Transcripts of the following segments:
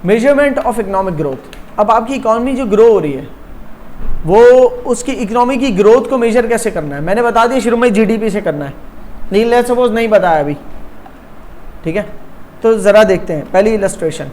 Measurement of economic growth. अब आपकी economy जो ग्रो हो रही है वो उसकी इकोनॉमी की ग्रोथ को मेजर कैसे करना है, मैंने बता दिया शुरू में जीडीपी से करना है, नहीं लेट्स सपोज नहीं बताया अभी, ठीक है। तो ज़रा देखते हैं पहली इलस्ट्रेशन।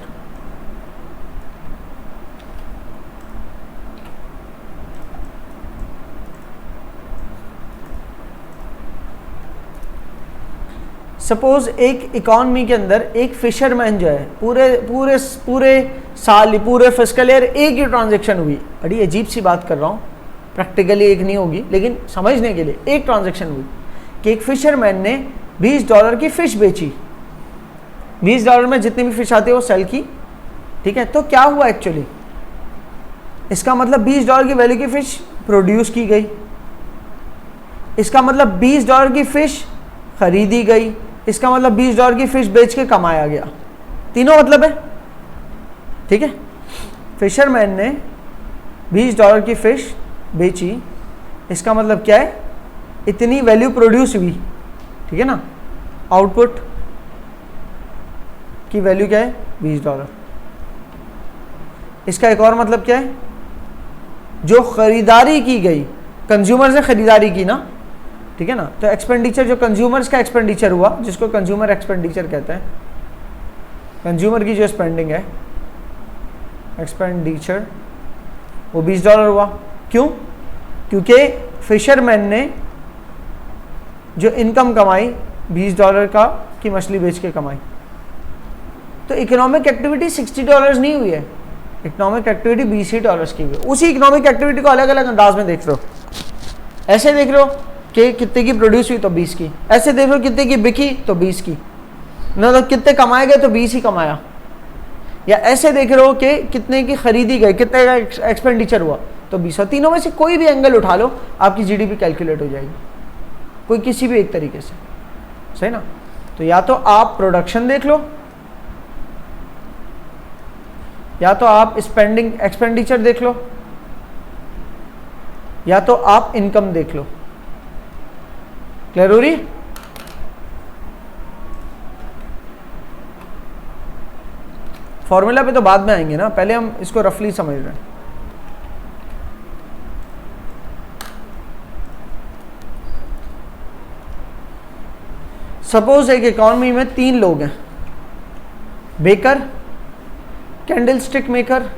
सपोज एक इकॉनमी के अंदर एक फिशरमैन जो है पूरे साल पूरे फिस्कल ईयर एक ही ट्रांजैक्शन हुई, बड़ी अजीब सी बात कर रहा हूँ, प्रैक्टिकली एक नहीं होगी लेकिन समझने के लिए एक ट्रांजैक्शन हुई कि एक फिशरमैन ने $20 की फ़िश बेची, $20 में जितनी भी फ़िश आती है वो सेल की, ठीक है। तो क्या हुआ एक्चुअली, इसका मतलब $20 की वैल्यू की फ़िश प्रोड्यूस की गई, इसका मतलब $20 की फ़िश खरीदी गई, इसका मतलब $20 की फ़िश बेच के कमाया गया, तीनों मतलब है, ठीक है। फिशरमैन ने $20 की फ़िश बेची, इसका मतलब क्या है, इतनी वैल्यू प्रोड्यूस हुई, ठीक है ना। आउटपुट की वैल्यू क्या है, $20। इसका एक और मतलब क्या है, जो खरीदारी की गई, कंज्यूमर से खरीदारी की ना, ठीक है ना। तो एक्सपेंडिचर जो कंज्यूमर्स का एक्सपेंडिचर हुआ, जिसको कंज्यूमर एक्सपेंडिचर कहते हैं, कंज्यूमर की जो स्पेंडिंग है एक्सपेंडिचर, वो $20 हुआ। क्यों, क्योंकि फिशरमैन ने जो इनकम कमाई $20 का की मछली बेच के कमाई। तो इकोनॉमिक एक्टिविटी $60 नहीं हुई है, इकोनॉमिक एक्टिविटी $20 की हुई है। उसी इकोनॉमिक एक्टिविटी को अलग अलग अंदाज में देख लो, ऐसे देख लो कि कितने की प्रोड्यूस हुई तो 20 की, ऐसे देख लो कितने की बिकी तो 20 की, मतलब कितने कमाए गए तो 20 ही कमाया, या ऐसे देख रहे हो कि कितने की खरीदी गई, कितने का एक्सपेंडिचर हुआ तो 20। तीनों में से कोई भी एंगल उठा लो आपकी जीडीपी कैलकुलेट हो जाएगी, कोई किसी भी एक तरीके से, सही ना। तो या तो आप प्रोडक्शन देख लो, या तो आप स्पेंडिंग एक्सपेंडिचर देख लो, या तो आप इनकम देख लो। क्लियर हो रही है? फॉर्मूला पे तो बाद में आएंगे ना, पहले हम इसको रफली समझ रहे हैं। सपोज एक इकॉनमी में 3 लोग हैं, बेकर, कैंडल स्टिक मेकर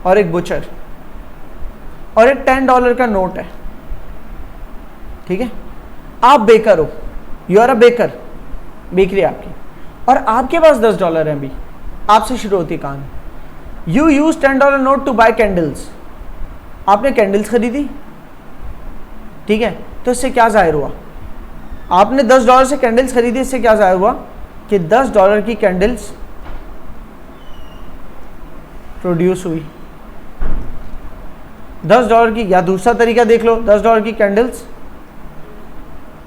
और एक बुचर, और एक $10 का नोट है, ठीक है। आप बेकर हो, you are a baker, bakery आपकी, और आपके पास $10 है, अभी आपसे शुरू होती है कहानी। You use $10 note to buy candles, आपने कैंडल्स खरीदी, ठीक है। तो इससे क्या जाहिर हुआ, आपने $10 से कैंडल्स खरीदी, इससे क्या जाहिर हुआ कि $10 की कैंडल्स प्रोड्यूस हुई, $10 की, या दूसरा तरीका देख लो, $10 की कैंडल्स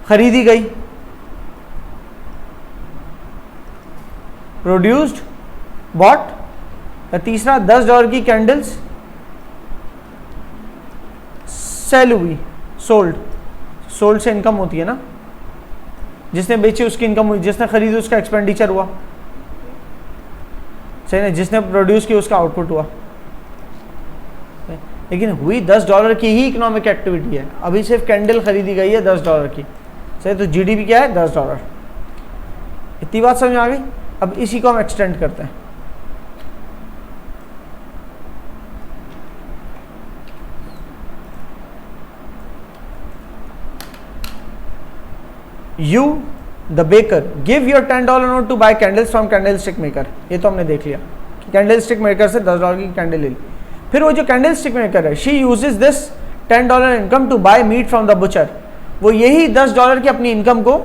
खरीदी गई, प्रोड्यूस्ड, बॉट, या तीसरा $10 की कैंडल्स सेल हुई, सोल्ड, सोल्ड से इनकम होती है ना, जिसने बेची उसकी इनकम हुई, जिसने खरीदी उसका एक्सपेंडिचर हुआ, सही ना, जिसने प्रोड्यूस की उसका आउटपुट हुआ। लेकिन हुई $10 की ही इकोनॉमिक एक्टिविटी है, अभी सिर्फ कैंडल खरीदी गई है $10 की, सही। तो जीडीपी क्या है, $10। इतनी बात समझ में आ गई। अब इसी को हम एक्सटेंड करते हैं, you the baker give your $10 note to buy candles from candle stick maker. ये तो हमने देख लिया कि कैंडल स्टिक मेकर से $10 की कैंडल ले ली। फिर वो जो कैंडल स्टिक मेकर है, she uses this $10 income to buy meat from the butcher, वो यही $10 की अपनी इनकम को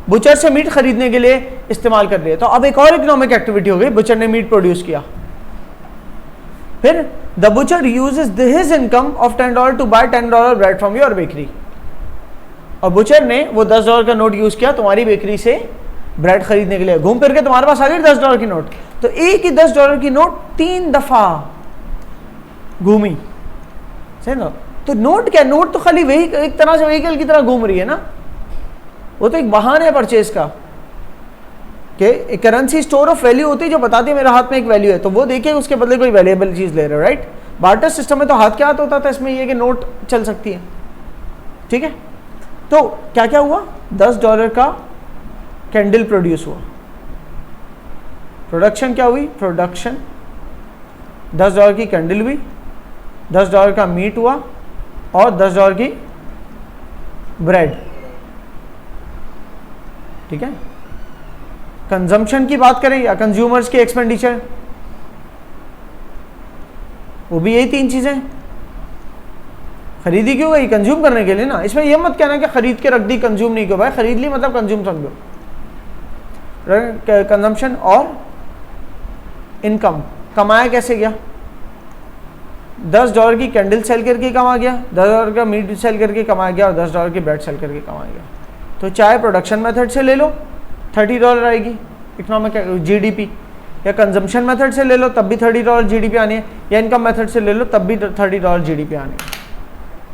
बुचर से मीट खरीदने के लिए इस्तेमाल कर रही है। तो अब एक और इकोनॉमिक एक्टिविटी हो गई, बुचर ने मीट प्रोड्यूस किया। फिर the butcher uses his income of $10 to buy $10 bread from your bakery, और बुचर ने वो $10 का नोट यूज किया तुम्हारी बेकरी से ब्रेड खरीदने के लिए, घूम फिर के तुम्हारे पास आ गई $10 की नोट। तो एक ही $10 की नोट 3 दफा घूमी, सही ना। तो नोट क्या, नोट तो खाली वही एक तरह से व्हीकल की तरह घूम रही है ना, वो तो एक बहाना है परचेज का, कि एक करेंसी स्टोर ऑफ वैल्यू होती है जो बताती है मेरे हाथ में एक वैल्यू है, तो वो देखिए उसके बदले कोई वैल्यूएबल चीज ले रहे हो, राइट। बार्टर सिस्टम में तो हाथ के हाथ होता था, इसमें ये कि नोट चल सकती है, ठीक है। तो क्या क्या हुआ, $10 का कैंडल प्रोड्यूस हुआ, प्रोडक्शन क्या हुई, प्रोडक्शन $10 की कैंडल हुई, $10 का मीट हुआ और $10 की ब्रेड, ठीक है। कंजम्पशन की बात करें या कंज्यूमर्स की एक्सपेंडिचर, वो भी यही तीन चीजें। खरीदी क्यों गई, कंज्यूम करने के लिए ना। इसमें यह मत कहना कि खरीद के रख दी कंज्यूम नहीं क्यों, भाई खरीद ली मतलब कंज्यूम समझो। कंजम्पशन और इनकम, कमाया कैसे गया, $10 की कैंडल सेल करके कमा गया, $10 का मीट सेल करके कमाया गया और $10 की ब्रेड सेल करके कमाया गया। तो चाहे प्रोडक्शन मेथड से ले लो $30 आएगी इकोनॉमिक जीडीपी, या कंजम्पशन मेथड से ले लो तब भी $30 जीडीपी आनी है, या इनकम मेथड से ले लो तब भी $30 जीडीपी आनी है।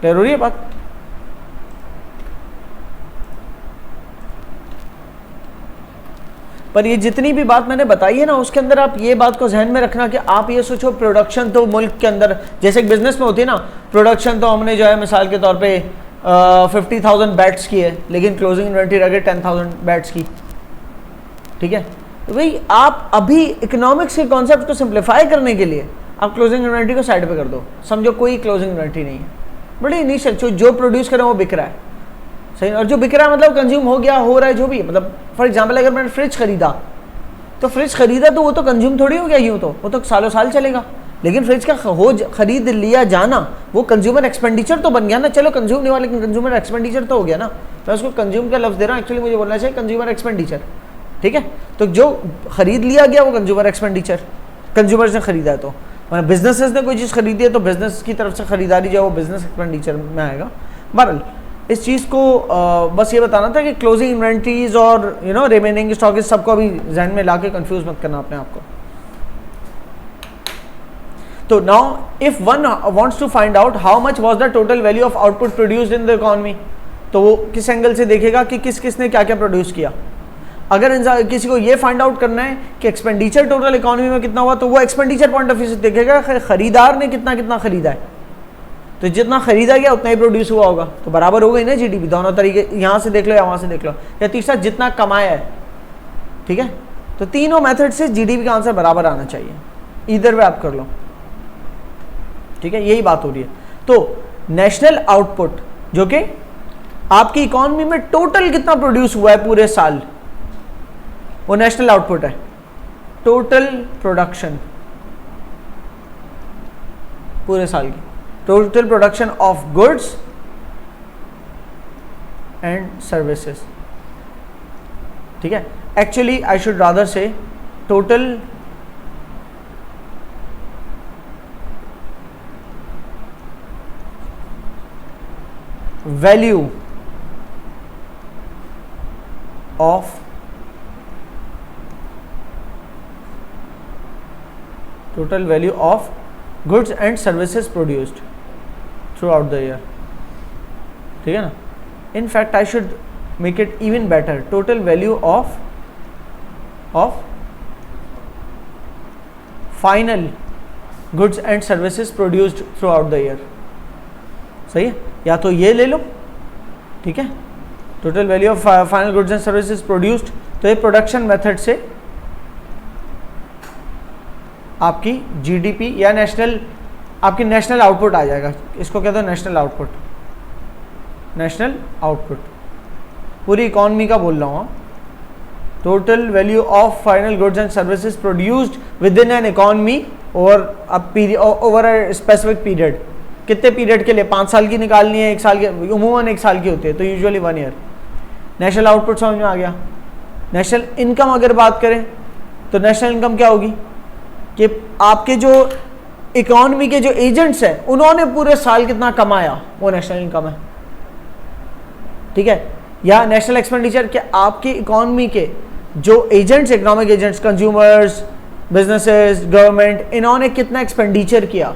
क्लियर हो रही है बात। पर ये जितनी भी बात मैंने बताई है ना, उसके अंदर आप ये बात को जहन में रखना कि आप ये सोचो प्रोडक्शन तो मुल्क के अंदर, जैसे एक बिजनेस में होती है ना, प्रोडक्शन तो हमने जो है मिसाल के तौर पे 50,000 बैट्स की है, लेकिन क्लोजिंग इन्वेंटरी रह गई 10,000 बैट्स की, ठीक है। तो भाई आप अभी इकोनॉमिक्स के कॉन्सेप्ट को सिंप्लीफाई करने के लिए आप क्लोजिंग इन्वेंटरी को साइड पे कर दो, समझो कोई क्लोजिंग इन्वेंटरी नहीं है, बड़ी इनिशियल जो प्रोड्यूस करें वो बिक रहा है, सही। और जो बिक रहा है मतलब कंज्यूम हो गया, हो रहा है जो भी, मतलब फॉर एग्जांपल अगर मैंने फ्रिज खरीदा, तो फ्रिज खरीदा तो वो तो कंज्यूम थोड़ी हो गया यूँ, तो वो तो सालों साल चलेगा, लेकिन फ्रिज का खरीद लिया जाना वो कंज्यूमर एक्सपेंडिचर तो बन गया ना। चलो कंज्यूम नहीं हुआ लेकिन कंज्यूमर एक्सपेंडिचर तो हो गया ना। मैं उसको कंज्यूम का लफ्ज दे रहा हूँ, एक्चुअली मुझे बोलना चाहिए कंज्यूमर एक्सपेंडिचर, ठीक है। तो जो खरीद लिया गया वो कंज्यूमर एक्सपेंडिचर, कंज्यूमर ने खरीदा है, तो बिजनेसेस ने कोई चीज़ खरीदी है तो बिजनेस की तरफ से खरीदारी जो वो बिजनेस एक्सपेंडिचर में आएगा। बहरहाल इस चीज़ को बस ये बताना था कि क्लोजिंग इन्वेंट्रीज और रिमेनिंग स्टॉक सबको अभी जहन में ला के कन्फ्यूज मत करना अपने आप को। तो now if one wants to find out how much was the total value of output produced in the economy, तो वो किस एंगल से देखेगा कि किस किसने क्या क्या प्रोड्यूस किया। अगर किसी को ये फाइंड आउट करना है कि एक्सपेंडिचर टोटल इकोनॉमी में कितना हुआ, तो वो एक्सपेंडिचर पॉइंट ऑफ व्यू से देखेगा खरीदार ने कितना कितना खरीदा है, तो जितना खरीदा गया उतना ही प्रोड्यूस हुआ होगा, तो बराबर हो गई ना जीडीपी। दोनों तरीके, यहाँ से देख लो या वहाँ से देख लो, या तीसरा जितना कमाया है, ठीक है। तो तीनों मेथड से जीडीपी का आंसर बराबर आना चाहिए, इधर वे आप कर लो, ठीक है। यही बात हो रही है। तो नेशनल आउटपुट जो कि आपकी इकोनॉमी में टोटल कितना प्रोड्यूस हुआ है पूरे साल, वो नेशनल आउटपुट है। टोटल प्रोडक्शन पूरे साल की, total production of goods and services, ठीक है। एक्चुअली आई शुड रादर से total value of total value of goods and services produced throughout the year, ठीक है ना। in fact I should make it even better, total value of final goods and services produced throughout the year, सही है। या तो ये ले लो, ठीक है, total value of final goods and services produced, तो ये प्रोडक्शन मेथड से आपकी जीडीपी या आपकी नेशनल आउटपुट आ जाएगा। इसको कहते हैं नेशनल आउटपुट, नेशनल आउटपुट पूरी इकोनॉमी का बोल रहा हूँ। Total value of final goods and services produced with in an economy over a specific period. कितने पीरियड के लिए, 5 साल की निकालनी है, 1 साल की, उमूमन 1 साल की होती है, तो यूजुअली 1 ईयर। नेशनल आउटपुट समझ में आ गया। नेशनल इनकम अगर बात करें तो नेशनल इनकम क्या होगी कि आपके जो इकोनॉमी के जो एजेंट्स हैं उन्होंने पूरे साल कितना कमाया, वो नेशनल इनकम है, ठीक है। या नेशनल एक्सपेंडिचर कि आपकी इकोनॉमी के जो agents, economic agents, consumers, businesses, government, इन्होंने कितना एक्सपेंडिचर किया,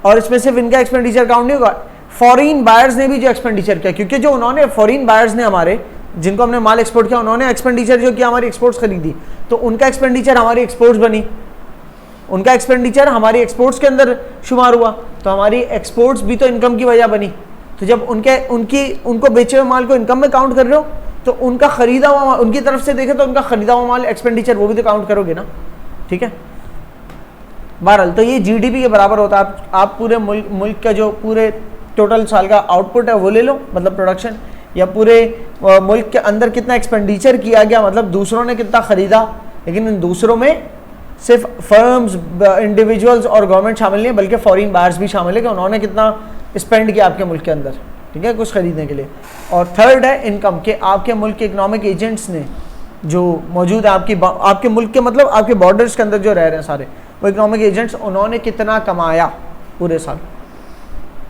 और इसमें सिर्फ इनका एक्सपेंडिचर काउंट नहीं होगा, फॉरेन बायर्स ने भी जो एक्सपेंडिचर किया, क्योंकि जो उन्होंने फॉरेन बायर्स ने हमारे जिनको हमने माल एक्सपोर्ट किया उन्होंने एक्सपेंडिचर जो किया हमारी एक्सपोर्ट्स खरीदी, तो उनका एक्सपेंडिचर हमारी एक्सपोर्ट्स बनी, उनका एक्सपेंडिचर हमारी एक्सपोर्ट्स के अंदर शुमार हुआ, तो हमारी एक्सपोर्ट्स भी तो इनकम की वजह बनी। तो जब उनको बेचे हुए माल को इनकम में काउंट कर रहे हो तो उनका खरीदा हुआ, उनकी तरफ से देखे तो उनका खरीदा हुआ माल एक्सपेंडिचर वो भी तो काउंट करोगे ना, ठीक है। बहरहाल तो ये जीडीपी के बराबर होता है। आप पूरे मुल्क का जो पूरे टोटल साल का आउटपुट है वो ले लो, मतलब प्रोडक्शन, या पूरे मुल्क के अंदर कितना एक्सपेंडिचर किया गया, मतलब दूसरों ने कितना खरीदा, लेकिन इन दूसरों में सिर्फ फर्म्स, इंडिविजुअल्स और गवर्नमेंट शामिल नहीं है, बल्कि फॉरेन बायर्स भी शामिल है कि उन्होंने कितना स्पेंड किया आपके मुल्क के अंदर, ठीक है, कुछ खरीदने के लिए। और थर्ड है इनकम, कि आपके मुल्क के इकोनॉमिक एजेंट्स ने जो मौजूद है आपके मुल्क के, मतलब आपके बॉर्डर्स के अंदर जो रह रहे हैं सारे वो इकोनॉमिक एजेंट्स, उन्होंने कितना कमाया पूरे साल,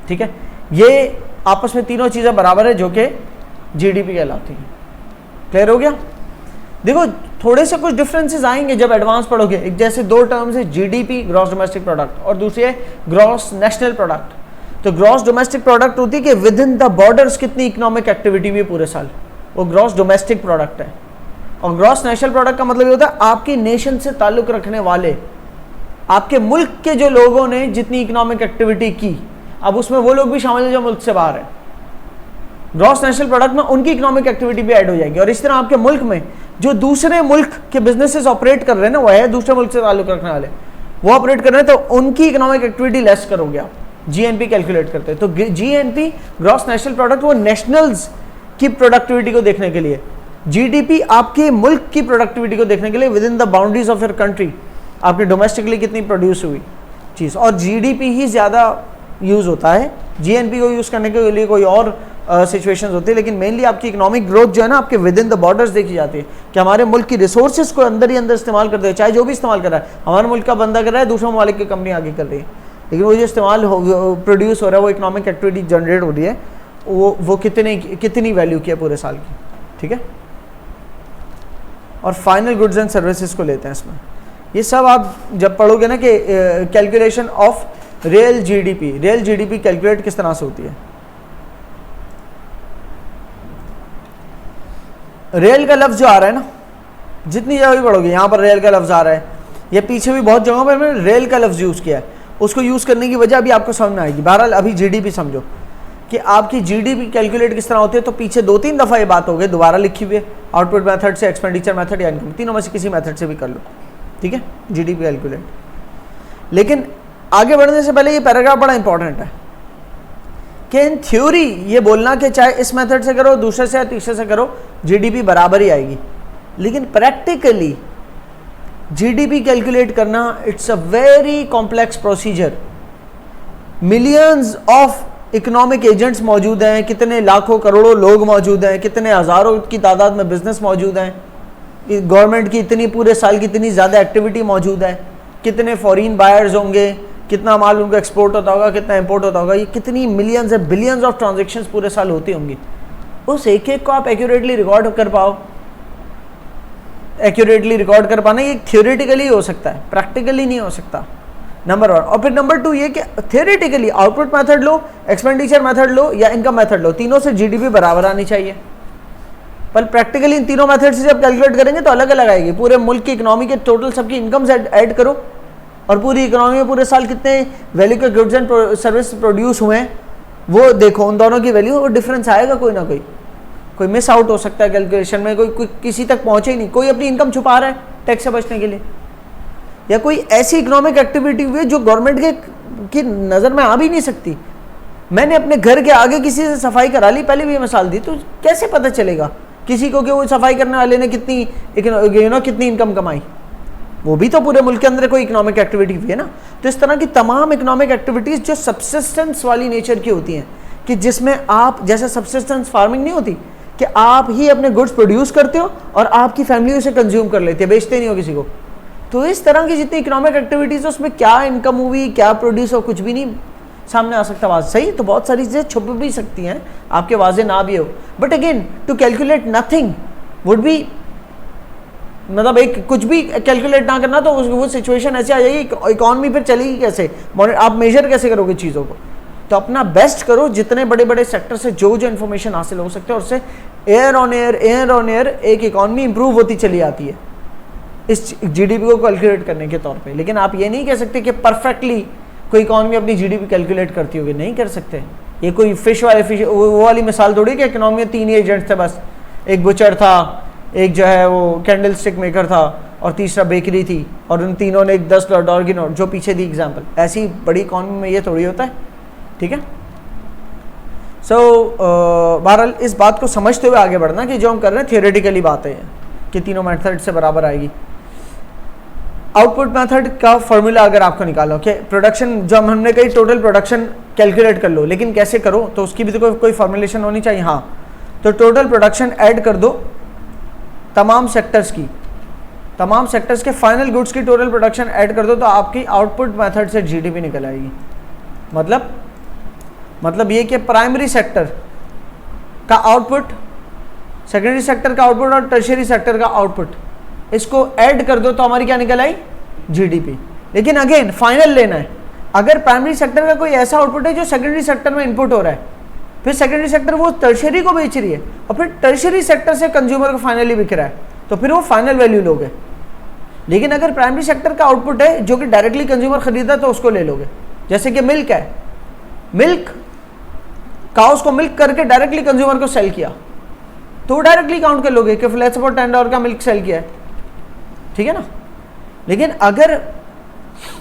ठीक है। ये आपस में तीनों चीज़ें बराबर है जो कि जीडीपी कहलाती है। क्लियर हो गया? देखो थोड़े से कुछ डिफरेंसेस आएंगे जब एडवांस पढ़ोगे। एक जैसे दो टर्म्स है, जीडीपी ग्रॉस डोमेस्टिक प्रोडक्ट, और दूसरी है ग्रॉस नेशनल प्रोडक्ट। तो ग्रॉस डोमेस्टिक प्रोडक्ट होती है कि विद इन द बॉर्डर्स कितनी इकोनॉमिक एक्टिविटी हुई पूरे साल, वो ग्रॉस डोमेस्टिक प्रोडक्ट है। और ग्रॉस नेशनल प्रोडक्ट का मतलब ये होता है आपकी नेशन से ताल्लुक रखने वाले, आपके मुल्क के जो लोगों ने जितनी इकोनॉमिक एक्टिविटी की, अब उसमें वो लोग भी शामिल है जो मुल्क से बाहर है। ग्रॉस नेशनल प्रोडक्ट में उनकी इकोनॉमिक एक्टिविटी भी ऐड हो जाएगी। और इस तरह आपके मुल्क में जो दूसरे मुल्क के बिजनेसेस ऑपरेट कर रहे हैं ना, वो है दूसरे मुल्क से ताल्लुक रखने वाले, वो ऑपरेट कर रहे हैं, तो उनकी इकोनॉमिक एक्टिविटी लेस करोगे आप, जीएनपी कैलकुलेट करते हैं। तो जीएनपी ग्रॉस नेशनल प्रोडक्ट वो नेशनल्स की प्रोडक्टिविटी को देखने के लिए, जीडीपी आपके मुल्क की प्रोडक्टिविटी को देखने के लिए with in the boundaries of your country, आपके डोमेस्टिकली कितनी प्रोड्यूस हुई चीज़। और जीडीपी ही ज़्यादा यूज़ होता है, जीएनपी को यूज़ करने के लिए कोई और सिचुएशंस होती है, लेकिन मेनली आपकी इकोनॉमिक ग्रोथ जो है ना आपके विद इन द बॉर्डर्स देखी जाती है कि हमारे मुल्क की रिसोर्सेज को अंदर ही अंदर इस्तेमाल करते हैं, चाहे जो भी इस्तेमाल कर रहा है, हमारे मुल्क का बंदा कर रहा है, दूसरे ममालिक की कंपनी आगे कर रही है, लेकिन वो जो इस्तेमाल प्रोड्यूस हो रहा है, वो इकोनॉमिक एक्टिविटी जनरेट हो रही है, वो कितनी वैल्यू की है पूरे साल की, ठीक है। और फाइनल गुड्स एंड सर्विसेज को लेते हैं इसमें। ये सब आप जब पढ़ोगे ना कि calculation of real GDP calculate किस तरह से होती है। रेल का लफ्ज़ जो आ रहा है ना, जितनी जगह भी पढ़ोगे, यहाँ पर रेल का लफ्ज़ आ रहा है, ये पीछे भी बहुत जगहों पर मैंने रेल का लफ्ज़ यूज़ किया है, उसको यूज़ करने की वजह अभी आपको समझ में आएगी। बहरहाल अभी जीडीपी समझो कि आपकी जीडीपी कैलकुलेट किस तरह होती है। तो पीछे 2-3 दफ़ा ये बात हो गई, दोबारा लिखी हुई है, आउटपुट मेथड से, एक्सपेंडिचर मेथड या इनकम, तीनों में से किसी मेथड से भी कर लो, ठीक है, जीडीपी कैलकुलेट। लेकिन आगे बढ़ने से पहले ये पैराग्राफ बड़ा इंपॉर्टेंट है कि इन थ्योरी ये बोलना कि चाहे इस मेथड से करो, दूसरे से या तीसरे से करो, जीडीपी बराबर ही आएगी, लेकिन प्रैक्टिकली जीडीपी कैलकुलेट करना it's a very complex procedure. Millions of economic agents मौजूद हैं, कितने लाखों करोड़ों लोग मौजूद हैं, कितने हज़ारों की तादाद में बिजनेस मौजूद हैं, गवर्नमेंट की इतनी पूरे साल की इतनी ज़्यादा एक्टिविटी मौजूद है, कितने फॉरेन बायर्स होंगे, कितना माल उनको एक्सपोर्ट होता होगा, कितना इंपोर्ट होता होगा, ये कितनी मिलियंस है, बिलियंस ऑफ ट्रांजैक्शंस पूरे साल होती होंगी। उस एक एक को आप एक्यूरेटली रिकॉर्ड कर पाओ, एक्यूरेटली रिकॉर्ड कर पाना ये थियोरेटिकली हो सकता है, प्रैक्टिकली नहीं हो सकता, नंबर 1। और फिर नंबर 2 ये कि थियोरेटिकली आउटपुट मेथड लो, एक्सपेंडिचर मेथड लो या इनकम मेथड लो, तीनों से जीडीपी बराबर आनी चाहिए, पर प्रैक्टिकली इन तीनों मेथड से जब कैलकुलेट करेंगे तो अलग अलग आएगी। पूरे मुल्क की इकोनॉमी के टोटल सबकी इनकम ऐड करो और पूरी इकोनॉमी में पूरे साल कितने वैल्यू के गुड्स एंड सर्विस प्रोड्यूस हुए हैं वो देखो, उन दोनों की वैल्यू, वो डिफरेंस आएगा कोई ना कोई मिस आउट हो सकता है कैलकुलेशन में, कोई किसी तक पहुंचे ही नहीं, कोई अपनी इनकम छुपा रहा है टैक्स से बचने के लिए, या कोई ऐसी इकोनॉमिक एक्टिविटी हुई है जो गवर्नमेंट की नज़र में आ भी नहीं सकती। मैंने अपने घर के आगे किसी से सफाई करा ली, पहले भी ये मिसाल दी, तो कैसे पता चलेगा किसी को कि वो सफाई करने वाले ने कितनी इनकम कमाई, वो भी तो पूरे मुल्क के अंदर कोई इकोनॉमिक एक्टिविटी हुई है ना। तो इस तरह की तमाम इकोनॉमिक एक्टिविटीज़ जो सब्सिस्टेंस वाली नेचर की होती हैं, कि जिसमें आप, जैसे सब्सिस्टेंस फार्मिंग नहीं होती कि आप ही अपने गुड्स प्रोड्यूस करते हो और आपकी फैमिली उसे कंज्यूम कर लेती है, बेचते नहीं हो किसी को, तो इस तरह की जितनी इकोनॉमिक एक्टिविटीज़ है उसमें क्या इनकम हुई, क्या प्रोड्यूस हो, कुछ भी नहीं सामने आ सकता। बात सही, तो बहुत सारी चीज़ें छुप भी सकती हैं, आपके वाजे ना भी हो, but again to calculate nothing would be, मतलब एक कुछ भी कैलकुलेट ना करना, तो वो सिचुएशन ऐसे आ जाएगी, इकॉनमी फिर चलेगी कैसे, आप मेजर कैसे करोगे चीज़ों को। तो अपना बेस्ट करो, जितने बड़े बड़े सेक्टर से जो जो इन्फॉर्मेशन हासिल हो सकते हैं, और उससे एयर ऑन एयर एक इकॉनमी इंप्रूव होती चली आती है इस जीडीपी को कैलकुलेट करने के तौर पे। लेकिन आप ये नहीं कह सकते कि परफेक्टली कोई इकॉनमी अपनी जीडीपी कैलकुलेट करती होगी, नहीं कर सकते। ये कोई फिश वो वाली मिसाल थोड़ी कि इकॉनमी में 3 ही एजेंट्स थे बस, एक बुचर था, एक जो है वो कैंडल स्टिक मेकर था, और तीसरा बेकरी थी, और उन तीनों ने एक $10 की नोट, जो पीछे दी एग्जाम्पल। ऐसी बड़ी इकॉनमी में ये थोड़ी होता है, ठीक है। बहरहाल इस बात को समझते हुए आगे बढ़ना कि जो हम कर रहे हैं थियोरेटिकली बातें हैं कि तीनों मेथड से बराबर आएगी। आउटपुट मेथड का फॉर्मूला अगर आपको निकालो कि प्रोडक्शन, जो हमने कही टोटल प्रोडक्शन कैलकुलेट कर लो, लेकिन कैसे करो, तो उसकी भी तो कोई फॉर्मुलेशन होनी चाहिए। हाँ, तो टोटल प्रोडक्शन ऐड कर दो तमाम सेक्टर्स की, तमाम सेक्टर्स के फाइनल गुड्स की टोटल प्रोडक्शन ऐड कर दो, तो आपकी आउटपुट मेथड से जीडीपी निकल आएगी। मतलब ये कि प्राइमरी सेक्टर का आउटपुट, सेकेंडरी सेक्टर का आउटपुट और टर्शियरी सेक्टर का आउटपुट, इसको ऐड कर दो तो हमारी क्या निकल आई, जीडीपी। लेकिन अगेन फाइनल लेना है। अगर प्राइमरी सेक्टर का कोई ऐसा आउटपुट है जो सेकेंडरी सेक्टर में इनपुट हो रहा है, फिर सेकेंडरी सेक्टर वो टर्शियरी को बेच रही है, और फिर टर्शियरी सेक्टर से कंज्यूमर को फाइनली बिक रहा है, तो फिर वो फाइनल वैल्यू लोगे। लेकिन अगर प्राइमरी सेक्टर का आउटपुट है जो कि डायरेक्टली कंज्यूमर खरीदा, तो उसको ले लोगे। जैसे कि मिल्क है, मिल्क काउस को मिल्क करके डायरेक्टली कंज्यूमर को सेल किया, तो वो डायरेक्टली काउंट कर लोगे कि लेट्स सपोज $10 का मिल्क सेल किया है, ठीक है ना। लेकिन अगर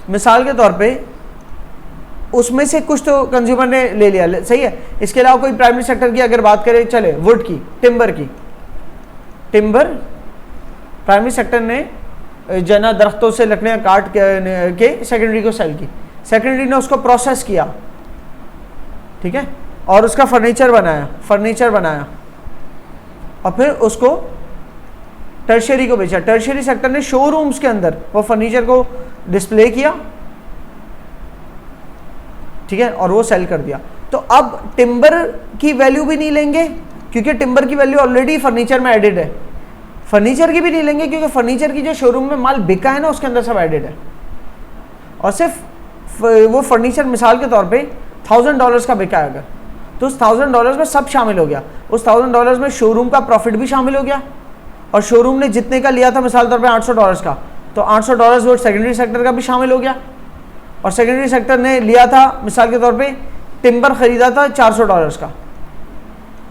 मिसाल के तौर पे उसमें से कुछ तो कंज्यूमर ने ले लिया, सही है। इसके अलावा कोई प्राइमरी सेक्टर की अगर बात करें, चले वुड की, टिम्बर की, टिम्बर प्राइमरी सेक्टर ने जना दरख्तों से लकड़ियाँ काट के सेकेंडरी को सेल की, सेकेंडरी ने उसको प्रोसेस किया, ठीक है, और उसका फर्नीचर बनाया और फिर उसको टर्शियरी को बेचा। टर्शियरी सेक्टर ने शोरूम्स के अंदर वो फर्नीचर को डिस्प्ले किया, ठीक है, और वो सेल कर दिया। तो अब टिम्बर की वैल्यू भी नहीं लेंगे क्योंकि टिम्बर की वैल्यू ऑलरेडी फर्नीचर में एडेड है। फर्नीचर की भी नहीं लेंगे क्योंकि फर्नीचर की जो शोरूम में माल बिका है ना, उसके अंदर सब एडेड है। और सिर्फ वो फर्नीचर मिसाल के तौर पे $1000 का बिका है अगर, तो उस $1000 में सब शामिल हो गया। उस $1000 में शोरूम का प्रॉफिट भी शामिल हो गया, और शोरूम ने जितने का लिया था मिसाल तौर पे $800 का, तो $800 वो सेकेंडरी सेक्टर का भी शामिल हो गया। और सेकेंडरी सेक्टर ने लिया था मिसाल के तौर पे टिम्बर खरीदा था $400 का,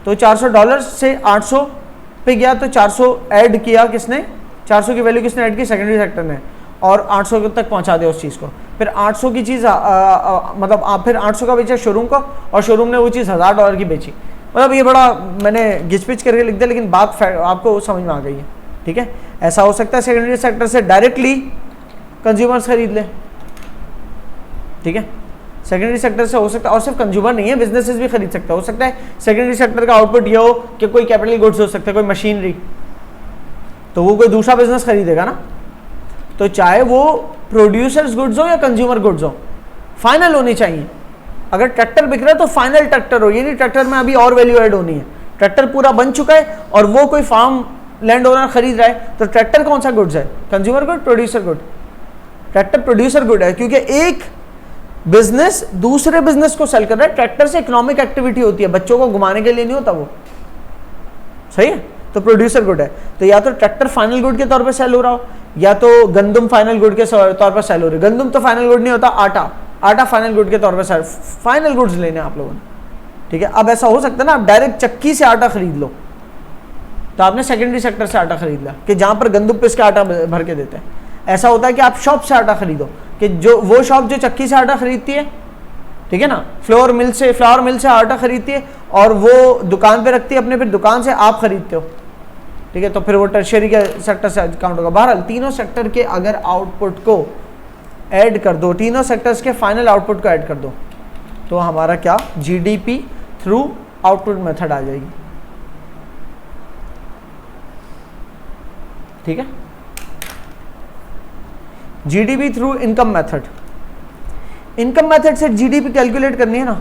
तो $400 से 800 पे गया, तो 400 ऐड किया किसने, 400 की वैल्यू किसने ऐड की, सेकेंडरी सेक्टर ने, और 800 तक पहुंचा दिया उस चीज़ को। फिर 800 की चीज़ मतलब आप फिर 800 का बेचा शोरूम को, और शोरूम ने वो चीज़ $1000 की बेची। मतलब ये बड़ा मैंने घिचपिच करके लिख दिया, लेकिन बात आपको समझ में आ गई है, ठीक है। ऐसा हो सकता है सेकेंडरी सेक्टर से डायरेक्टली कंज्यूमर्स खरीद ले, ठीक है, सेकेंडरी सेक्टर से हो सकता है। और सिर्फ कंज्यूमर नहीं है, बिजनेसेस भी खरीद सकता है। हो सकता है सेकेंडरी सेक्टर का आउटपुट ये हो कि कोई कैपिटल गुड्स हो सकता है, कोई मशीनरी, तो वो कोई दूसरा बिजनेस खरीदेगा ना। तो चाहे वो प्रोड्यूसर्स गुड्स हो या कंज्यूमर गुड्स हो, फाइनल होनी चाहिए। अगर ट्रैक्टर बिक रहा है तो फाइनल ट्रैक्टर हो, ये नहीं ट्रैक्टर में अभी और वैल्यू ऐड होनी है। ट्रैक्टर पूरा बन चुका है और वो कोई फार्म लैंड ओनर खरीद रहा है, तो ट्रैक्टर कौन सा गुड्स है, consumer good, producer good? Tractor producer good है, क्योंकि एक बिजनेस दूसरे बिजनेस को सेल कर रहा है। ट्रैक्टर से इकोनॉमिक एक्टिविटी होती है, बच्चों को घुमाने के लिए नहीं होता वो, सही है। तो प्रोड्यूसर गुड है, तो या तो ट्रैक्टर फाइनल गुड के तौर पे सेल हो रहा हो, या तो गंदम फाइनल गुड के तौर पर सेल हो रही है। गंदम तो फाइनल गुड नहीं होता, आटा फाइनल गुड के तौर पर सेल, फाइनल गुड्स लेने आप लोगों ने, ठीक है। अब ऐसा हो सकता है ना, आप डायरेक्ट चक्की से आटा खरीद लो, तो आपने सेकेंडरी सेक्टर से आटा खरीद लिया कि जहां पर गंदम पिस के आटा भर के देते हैं। ऐसा होता है कि आप शॉप से आटा खरीदो, कि जो वो शॉप जो चक्की से आटा खरीदती है, ठीक है ना, फ्लावर मिल से आटा खरीदती है और वो दुकान पे रखती है अपने, फिर दुकान से आप खरीदते हो, ठीक है, तो फिर वो टर्शियरी के सेक्टर से काउंट होगा। बहरहाल तीनों सेक्टर के अगर आउटपुट को ऐड कर दो, तीनों सेक्टर्स के फाइनल आउटपुट को ऐड कर दो, तो हमारा क्या, जीडीपी थ्रू आउटपुट मेथड आ जाएगी, ठीक है। GDP through income method, income method से जीडीपी कैलकुलेट करनी है ना,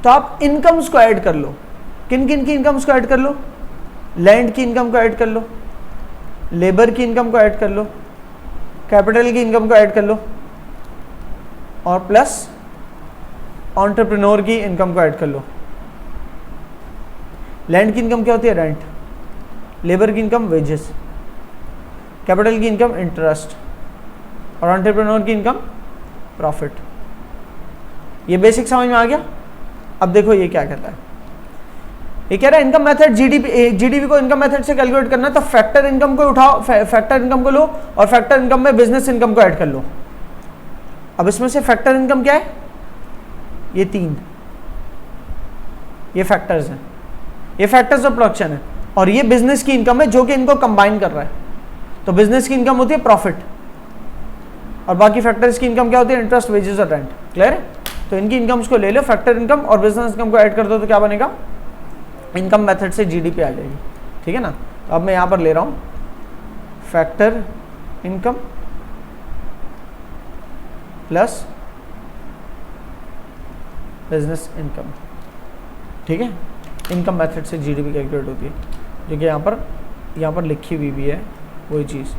तो आप इनकम्स को ऐड कर लो। किन किन की इनकम्स को ऐड कर लो? लैंड की इनकम को ऐड कर लो, लेबर की इनकम को ऐड कर लो, कैपिटल की इनकम को ऐड कर लो, और प्लस एंटरप्रेन्योर की इनकम को ऐड कर लो। लैंड की इनकम क्या होती है? रेंट। लेबर की इनकम वेजेस। कैपिटल की इनकम इंटरेस्ट। और एंटरप्रेन्योर की इनकम प्रॉफिट। ये बेसिक समझ में आ गया? अब देखो ये क्या कहता है, ये कह रहा है इनकम मेथड जीडीपी को इनकम मेथड से कैलकुलेट करना है, तो फैक्टर इनकम को उठाओ, फैक्टर इनकम को लो और फैक्टर इनकम में बिजनेस इनकम को ऐड कर लो। अब इसमें से फैक्टर इनकम क्या है? ये 3, ये फैक्टर्स हैं, ये फैक्टर्स ऑफ प्रोडक्शन है, और ये बिजनेस की इनकम है जो कि इनको कंबाइन कर रहा है। तो बिजनेस की इनकम होती है प्रॉफिट, और बाकी फैक्टर्स की इनकम क्या होती है? इंटरेस्ट, वेजेस और रेंट। क्लियर है? तो इनकी इनकम्स को ले लो, फैक्टर इनकम और बिजनेस इनकम को ऐड कर दो तो क्या बनेगा? इनकम मेथड से जीडीपी आ जाएगी। ठीक है ना? तो अब मैं यहां पर ले रहा हूं factor income plus business income. ठीक है? इनकम मेथड से जीडीपी कैलकुलेट होती है, जो कि यहाँ पर लिखी हुई भी है वही चीज़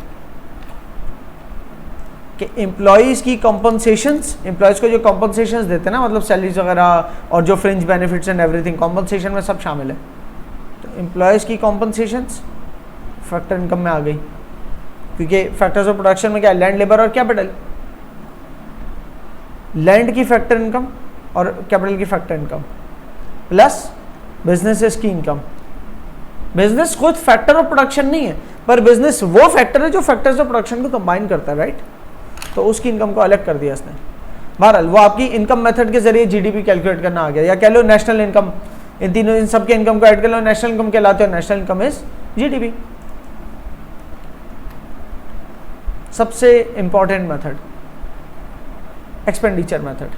कि एम्प्लॉयज़ की कॉम्पनसेशंस, एम्प्लॉयज़ को जो कॉम्पनसेशंस देते हैं ना, मतलब सैलरीज वगैरह और जो fringe benefits and everything, compensation में सब शामिल है। तो एम्प्लॉयज़ की कॉम्पनसेशंस फैक्टर इनकम में आ गई, क्योंकि फैक्टर्स ऑफ प्रोडक्शन में क्या है? लैंड, लेबर और कैपिटल। लैंड की फैक्टर इनकम और कैपिटल की फैक्टर इनकम प्लस बिजनेसेस की इनकम। बिजनेस खुद फैक्टर ऑफ प्रोडक्शन नहीं है, पर बिजनेस वो फैक्टर है जो फैक्टर्स ऑफ प्रोडक्शन को कंबाइन करता है, राइट? तो उसकी इनकम को अलग कर दिया इसने। बहरहाल वो आपकी इनकम मेथड के जरिए जीडीपी कैलकुलेट करना आ गया, या कह लो नेशनल इनकम। इन तीनों, इन सबके इनकम को ऐड कर लो, नेशनल इनकम कहलाते हो। National income is GDP. सबसे important method expenditure method.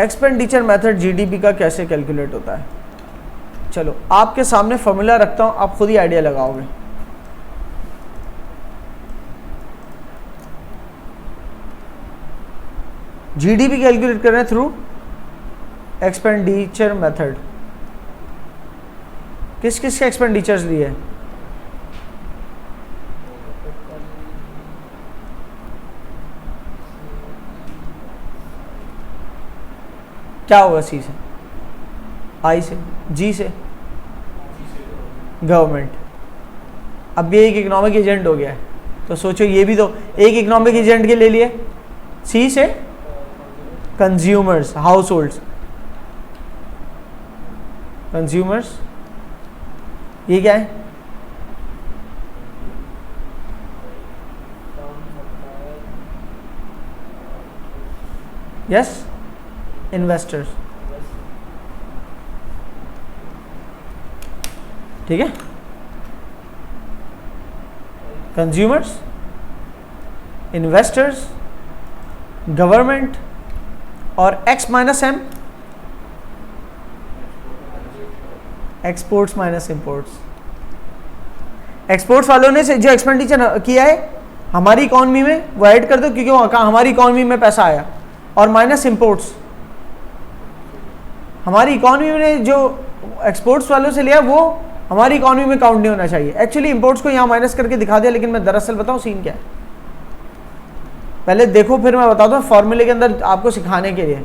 Expenditure method GDP का कैसे कैलकुलेट होता है? चलो आपके सामने फॉर्मूला रखता हूं, आप खुद ही आइडिया लगाओगे। जीडीपी कैलकुलेट कर रहे हैं थ्रू एक्सपेंडिचर मेथड। किस किस के एक्सपेंडिचर्स लिए? क्या होगा? सी से, आई से, जी से गवर्नमेंट। अब ये एक इकोनॉमिक एजेंट हो गया है, तो सोचो ये भी तो एक इकोनॉमिक एजेंट के ले लिए। सी से कंज्यूमर्स, हाउस होल्ड्स, कंज्यूमर्स। ये क्या है? Yes, investors. ठीक है? कंज्यूमर्स, इन्वेस्टर्स, गवर्नमेंट और x minus m, exports minus imports. Exports वालों ने से जो एक्सपेंडिचर किया है हमारी इकोनॉमी में वो ऐड कर दो, क्योंकि हमारी इकोनॉमी में पैसा आया, और माइनस इंपोर्ट्स। हमारी इकोनॉमी में जो एक्सपोर्ट्स वालों से लिया वो हमारी इकोनॉमी में काउंट नहीं होना चाहिए। एक्चुअली इंपोर्ट्स को यहाँ माइनस करके दिखा दिया, लेकिन मैं दरअसल बताऊँ सीन क्या है। पहले देखो फिर मैं बताता हूँ फॉर्मूले के अंदर आपको सिखाने के लिए।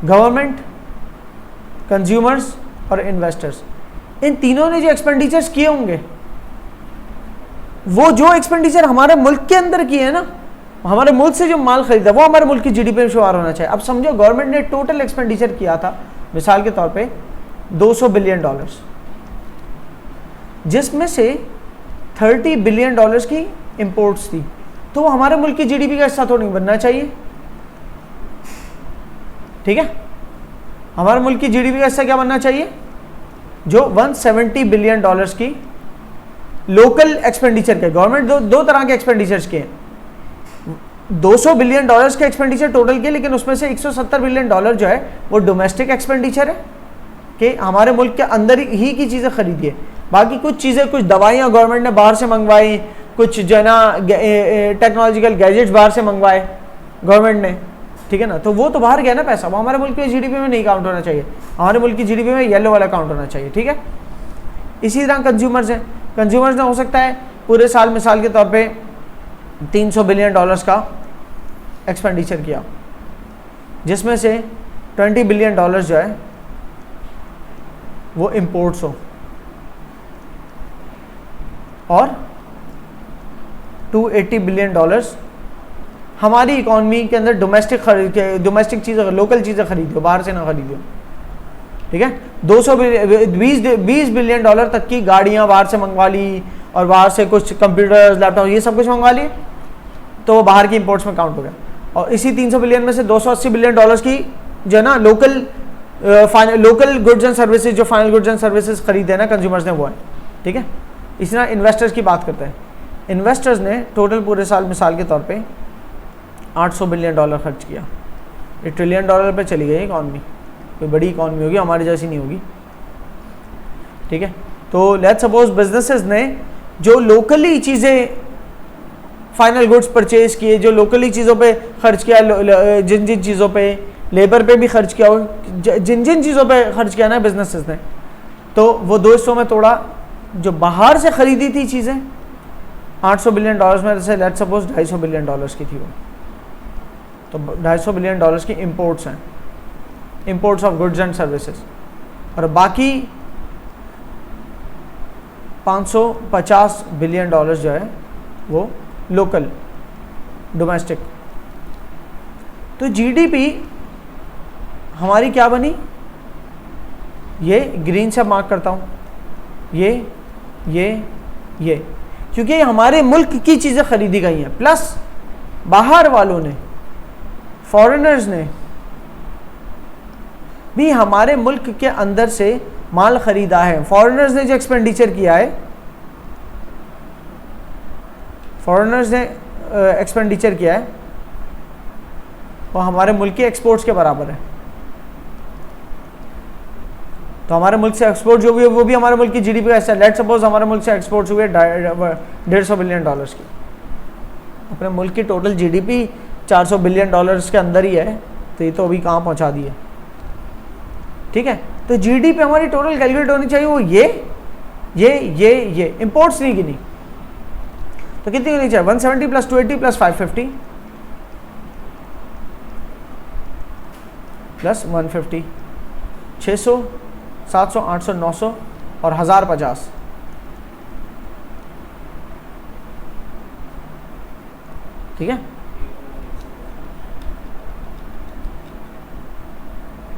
गवर्नमेंट, कंज्यूमर्स और इन्वेस्टर्स, इन तीनों ने जो एक्सपेंडिचर्स किए होंगे, वो जो एक्सपेंडिचर हमारे मुल्क के अंदर किए हैं ना, हमारे मुल्क से जो माल खरीदा वो हमारे मुल्क की जीडीपी में शुमार होना चाहिए। अब समझो गवर्नमेंट ने टोटल एक्सपेंडिचर किया था मिसाल के तौर पे $200 बिलियन, जिसमें से $30 बिलियन की इंपोर्ट्स थी, तो वो हमारे मुल्क की जीडीपी का हिस्सा तो नहीं बनना चाहिए। ठीक है? हमारे मुल्क की जीडीपी का हिस्सा क्या बनना चाहिए? जो $170 बिलियन की लोकल एक्सपेंडिचर के, गवर्नमेंट दो तरह के एक्सपेंडिचर्स के हैं। $200 बिलियन के एक्सपेंडिचर टोटल के, लेकिन उसमें से $170 बिलियन जो है वो डोमेस्टिक एक्सपेंडिचर है कि हमारे मुल्क के अंदर ही की चीज़ें खरीदिए। बाकी कुछ चीज़ें, कुछ दवाइयाँ गवर्नमेंट ने बाहर से मंगवाई, कुछ जो है ना टेक्नोलॉजिकल गैजेट्स बाहर से मंगवाए गवर्नमेंट ने, ठीक है ना, तो वो तो बाहर गया ना पैसा, वो हमारे मुल्क की जीडीपी में नहीं काउंट होना चाहिए। हमारे मुल्क की जीडीपी में येलो वाला काउंट होना चाहिए। ठीक है? इसी तरह कंज्यूमर्स हैं। कंज्यूमर्स में हो सकता है पूरे साल मिसाल के तौर पे $300 बिलियन का एक्सपेंडिचर किया, जिसमें से $20 बिलियन जो है वो इंपोर्ट्स हो और $280 बिलियन हमारी इकोनॉमी के अंदर डोमेस्टिक चीज़ें, लोकल चीज़ें खरीदो, बाहर से ना खरीदो, ठीक है। 20 बिलियन डॉलर तक की गाड़ियां बाहर से मंगवा ली और बाहर से कुछ कंप्यूटर्स, लैपटॉप, ये सब कुछ मंगवा लिए, तो वो बाहर की इंपोर्ट्स में काउंट हो गया। और इसी 300 बिलियन में से $280 बिलियन की जो है ना लोकल गुड्स एंड सर्विसेज, जो फाइनल गुड्स एंड सर्विसेज खरीदे ना कंज्यूमर्स ने, वो है, ठीक है। इसी तरह इन्वेस्टर्स की बात करते हैं। इन्वेस्टर्स ने टोटल पूरे साल मिसाल के तौर पे $800 बिलियन खर्च किया। $1 ट्रिलियन पे चली गई इकॉनमी, कोई बड़ी इकॉनमी होगी, हमारी जैसी नहीं होगी, ठीक है। तो लेट्स सपोज बिजनेसेस ने जो लोकली चीज़ें, फाइनल गुड्स परचेज किए, जो लोकली चीज़ों पे खर्च किया, जिन जिन चीज़ों पे, लेबर पे भी खर्च किया, जिन जिन चीज़ों पे खर्च किया ना बिजनेसेस ने, तो वो 2 हिस्सों में तोड़ा। जो बाहर से खरीदी थी चीज़ें $800 बिलियन में से लेट्स सपोज $250 बिलियन की थी वो, तो $250 बिलियन की इंपोर्ट्स हैं, imports of goods and services, और बाकी $550 बिलियन जो है वो लोकल डोमेस्टिक। तो जीडीपी हमारी क्या बनी, ये ग्रीन से मार्क करता हूँ, ये क्योंकि हमारे मुल्क की चीज़ें खरीदी गई हैं, प्लस बाहर वालों ने, फॉरेनर्स ने भी हमारे मुल्क के अंदर से माल खरीदा है। फॉरेनर्स ने जो एक्सपेंडिचर किया है, वो हमारे मुल्क के एक्सपोर्ट्स के बराबर है। तो हमारे मुल्क से एक्सपोर्ट जो भी है वो भी हमारे मुल्क की जीडीपी का हिस्सा है। लेट्स सपोज हमारे मुल्क से एक्सपोर्ट्स हुए $150 बिलियन की, अपने मुल्क की टोटल जीडीपी $400 बिलियन के अंदर ही है, तो ये तो अभी कहाँ पहुँचा दी है, ठीक है। तो जीडीपी हमारी टोटल कैलकुलेट होनी चाहिए, वो ये इंपोर्ट्स नहीं गिनी, तो कितनी होनी चाहिए, 170 + 280 + 550 + 150, 600, 700, 800, 900 और 1050, ठीक है।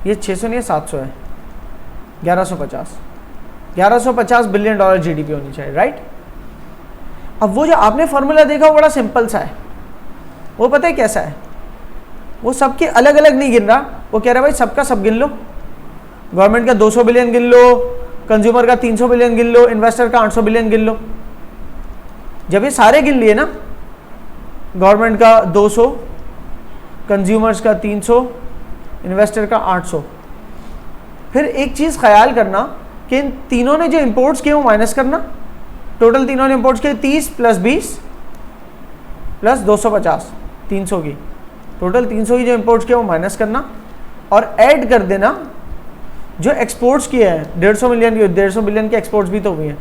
ये 600 नहीं है, 700 है, 1150 बिलियन जीडीपी होनी चाहिए, राइट। अब वो जो आपने फॉर्मूला देखा वो बड़ा सिंपल सा है, वो पता है कैसा है, वो सबके अलग अलग नहीं गिन रहा, वो कह रहा है भाई सबका सब गिन लो, गवर्नमेंट का 200 बिलियन गिन लो, कंज्यूमर का 300 बिलियन गिन लो, इन्वेस्टर का 800 बिलियन गिन लो। जब ये सारे गिन लिए ना, गवर्नमेंट का 200, कंज्यूमर्स का 300, इन्वेस्टर का 800, फिर एक चीज़ ख्याल करना कि इन तीनों ने जो इंपोर्ट्स किए वो माइनस करना, टोटल तीनों ने इंपोर्ट्स किए 30 + 20 + 250, 300 की, टोटल 300 की जो इंपोर्ट्स किए वो माइनस करना, और ऐड कर देना जो एक्सपोर्ट्स किए हैं, 150 बिलियन के एक्सपोर्ट्स भी तो हुए हैं,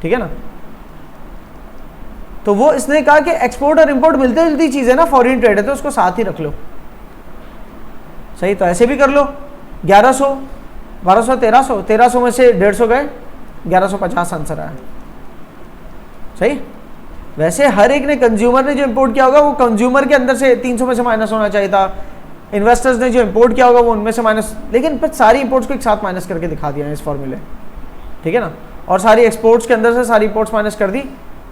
ठीक है ना। तो वो इसने कहा कि एक्सपोर्ट और इंपोर्ट मिलते जुलती चीज़ है ना, फॉरेन ट्रेड है, तो उसको साथ ही रख लो, सही। तो ऐसे भी कर लो, 1100, 1200, 1300 में से 150 गए, 1150 आंसर आया, सही। वैसे हर एक ने, कंज्यूमर ने जो इंपोर्ट किया होगा वो कंज्यूमर के अंदर से 300 में से माइनस होना चाहिए था, इन्वेस्टर्स ने जो इंपोर्ट किया होगा वो उनमें से माइनस, लेकिन फिर सारी इंपोर्ट्स को एक साथ माइनस करके दिखा दिया है इस फॉर्मूले, ठीक है ना। और सारी एक्सपोर्ट्स के अंदर से सारी इंपोर्ट्स माइनस कर दी,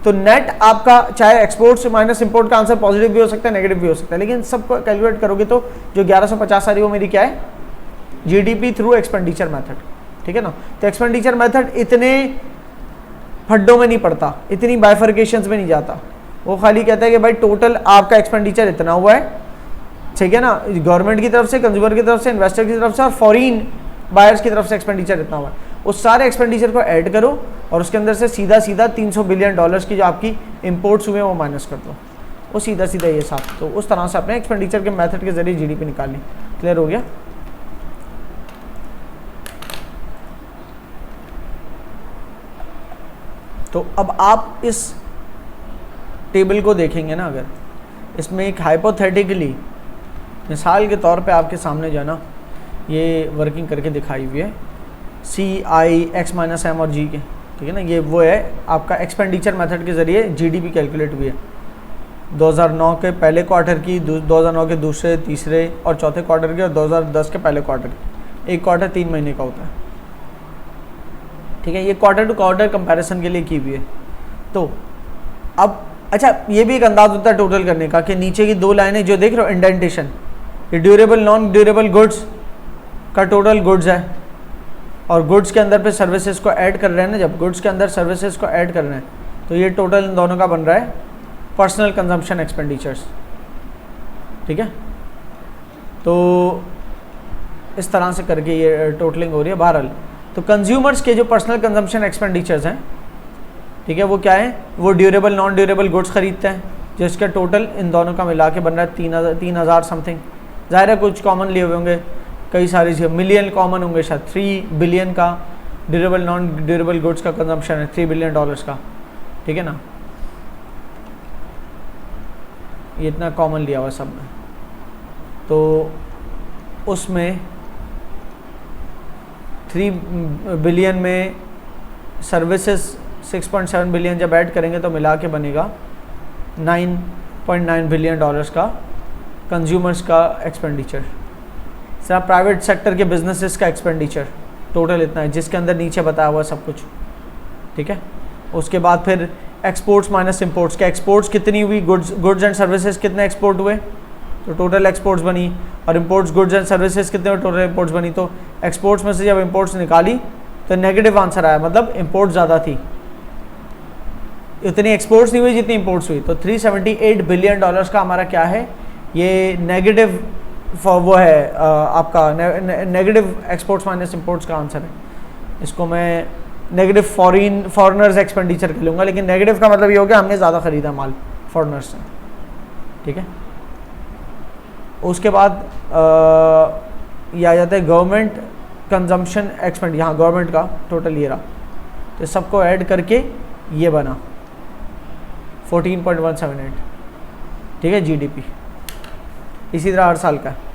तो नेट आपका चाहे एक्सपोर्ट्स माइनस इंपोर्ट का आंसर पॉजिटिव भी हो सकता है, नेगेटिव भी हो सकता है, लेकिन सबको कैलकुलेट करोगे तो जो 1150 आ रही है वो मेरी क्या है, जीडीपी थ्रू एक्सपेंडिचर मेथड, ठीक है ना। तो एक्सपेंडिचर मेथड इतने फड्डों में नहीं पड़ता, इतनी बाइफर्केशंस में नहीं जाता, वो खाली कहता है कि भाई टोटल आपका एक्सपेंडिचर इतना हुआ है, ठीक है ना, गवर्नमेंट की तरफ से, कंज्यूमर की तरफ से, इन्वेस्टर की तरफ से और फॉरेन बायर्स की तरफ से एक्सपेंडिचर इतना हुआ है, उस सारे एक्सपेंडिचर को ऐड करो और उसके अंदर से सीधा सीधा $300 बिलियन की जो आपकी इंपोर्ट्स हुए हैं वो माइनस कर दो, वो सीधा सीधा ये साथ। तो उस तरह से अपने एक्सपेंडिचर के मेथड के जरिए जीडीपी निकालनी। क्लियर हो गया। तो अब आप इस टेबल को देखेंगे ना, अगर इसमें एक हाइपोथेटिकली मिसाल के तौर पे आपके सामने जो है ना ये वर्किंग करके दिखाई हुई है CI(x - M) और G के, ठीक है ना। ये वो है आपका एक्सपेंडिचर मेथड के ज़रिए GDP कैलकुलेट हुई है 2009 के पहले क्वार्टर की, 2009 के दूसरे, तीसरे और चौथे क्वार्टर की, और 2010 के पहले क्वार्टर की। एक क्वार्टर 3 महीने का होता है, ठीक है। ये क्वार्टर टू क्वार्टर कंपैरिजन के लिए की हुई है। तो अब अच्छा, ये भी एक अंदाज होता है टोटल करने का कि नीचे की 2 लाइनें जो देख रहे हो इंडेंटेशन, ये ड्यूरेबल नॉन ड्यूरेबल गुड्स का टोटल गुड्स है, और गुड्स के अंदर पे सर्विसेज को ऐड कर रहे हैं ना, जब गुड्स के अंदर सर्विसेज को ऐड कर रहे हैं तो ये टोटल इन दोनों का बन रहा है पर्सनल कंजम्पशन एक्सपेंडिचर्स, ठीक है। तो इस तरह से करके ये टोटलिंग हो रही है। बहरहाल तो कंज्यूमर्स के जो पर्सनल कंजम्पशन एक्सपेंडिचर्स हैं, ठीक है, वो क्या है, वो ड्यूरेबल नॉन ड्यूरेबल गुड्स खरीदते हैं, जिसका टोटल इन दोनों का मिला के बन रहा है 3,000 समथिंग। ज़ाहिर है कुछ कॉमन लिए हुए होंगे, कई सारी चीज़ें, मिलियन कॉमन होंगे शायद, 3 बिलियन का ड्यूरेबल नॉन ड्यूरेबल गुड्स का कंजम्पशन है, $3 बिलियन का, ठीक है ना। ये इतना कॉमन लिया हुआ सब में। तो उसमें 3 बिलियन में सर्विसेज 6.7 बिलियन जब ऐड करेंगे तो मिला के बनेगा $9.9 बिलियन का कंज्यूमर्स का एक्सपेंडिचर। सर प्राइवेट सेक्टर के बिजनेसेस का एक्सपेंडिचर टोटल इतना है, जिसके अंदर नीचे बताया हुआ सब कुछ, ठीक है। उसके बाद फिर एक्सपोर्ट्स माइनस इंपोर्ट्स, के एक्सपोर्ट्स कितनी हुई, गुड्स एंड सर्विसेज कितने एक्सपोर्ट हुए, तो टोटल एक्सपोर्ट्स बनी, और इंपोर्ट्स गुड्स एंड सर्विसेज कितने हुए, टोटल इंपोर्ट्स बनी। तो एक्सपोर्ट्स में से जब इंपोर्ट्स निकाली तो नेगेटिव आंसर आया, मतलब इंपोर्ट ज़्यादा थी, इतनी एक्सपोर्ट्स नहीं हुई जितनी इंपोर्ट्स हुई। तो $378 बिलियन का हमारा क्या है, ये नेगेटिव वो है आपका नेगेटिव एक्सपोर्ट्स माइनस इंपोर्ट्स का आंसर है। इसको मैं नेगेटिव फॉरेनर्स एक्सपेंडिचर कर लूँगा, लेकिन नेगेटिव का मतलब ये हो गया हमने ज़्यादा ख़रीदा माल फॉरेनर्स से, ठीक है। उसके बाद ये आ जाता है गवर्नमेंट कंजम्पशन एक्सपेंड, यहाँ गवर्नमेंट का टोटल ये रहा, तो सबको ऐड करके ये बना 14.178, ठीक है, GDP। इसी तरह हर साल का है।